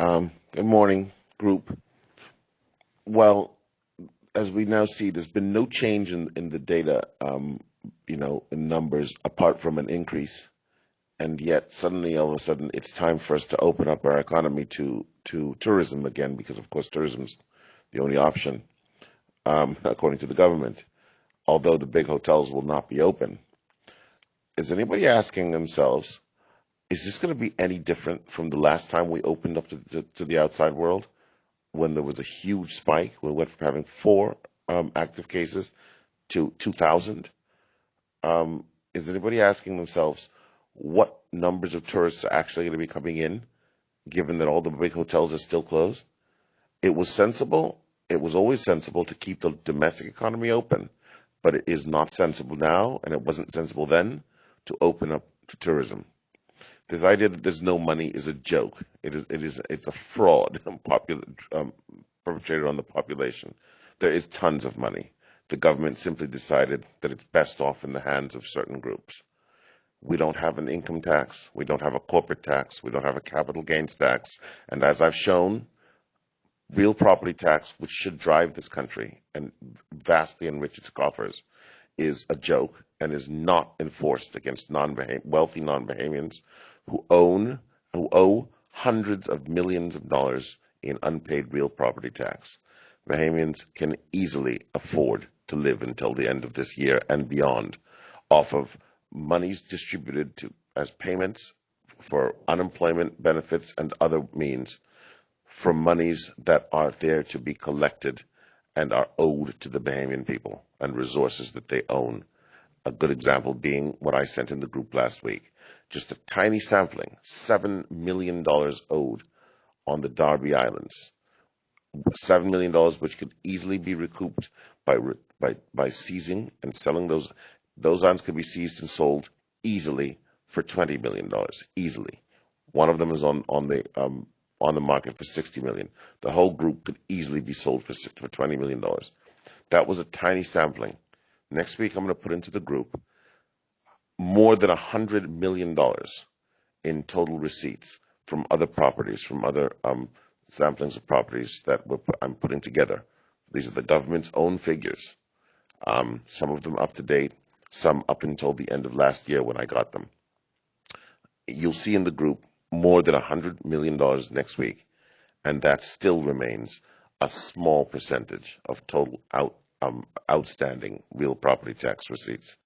Good morning, group. Well, as we now see, there's been no change in the data, in numbers apart from an increase. And yet, suddenly, all of a sudden, it's time for us to open up our economy to tourism again, because, of course, tourism's the only option, according to the government, although the big hotels will not be open. Is anybody asking themselves, is this going to be any different from the last time we opened up to the outside world, when there was a huge spike? We went from having four active cases to 2,000. Is anybody asking themselves what numbers of tourists are actually going to be coming in, given that all the big hotels are still closed? It was sensible. It was always sensible to keep the domestic economy open, but it is not sensible now, and it wasn't sensible then, to open up to tourism. This idea that there's no money is a joke. It's a fraud perpetrated on the population. There is tons of money. The government simply decided that it's best off in the hands of certain groups. We don't have an income tax. We don't have a corporate tax. We don't have a capital gains tax. And as I've shown, real property tax, which should drive this country and vastly enrich its coffers, is a joke and is not enforced against wealthy non-Bahamians who owe hundreds of millions of dollars in unpaid real property tax. Bahamians can easily afford to live until the end of this year and beyond off of monies distributed as payments for unemployment benefits and other means, from monies that are there to be collected and are owed to the Bahamian people, and resources that they own. A good example being what I sent in the group last week. Just a tiny sampling, $7 million owed on the Darby Islands. $7 million which could easily be recouped by seizing and selling those. Those islands could be seized and sold easily for $20 million, easily. One of them is on the market for $60 million. The whole group could easily be sold for $20 million. That was a tiny sampling. Next week, I'm going to put into the group more than $100 million in total receipts from other properties, from other samplings of properties that I'm putting together. These are the government's own figures. Some of them up to date, some up until the end of last year when I got them. You'll see in the group more than $100 million next week, and that still remains a small percentage of total outstanding real property tax receipts.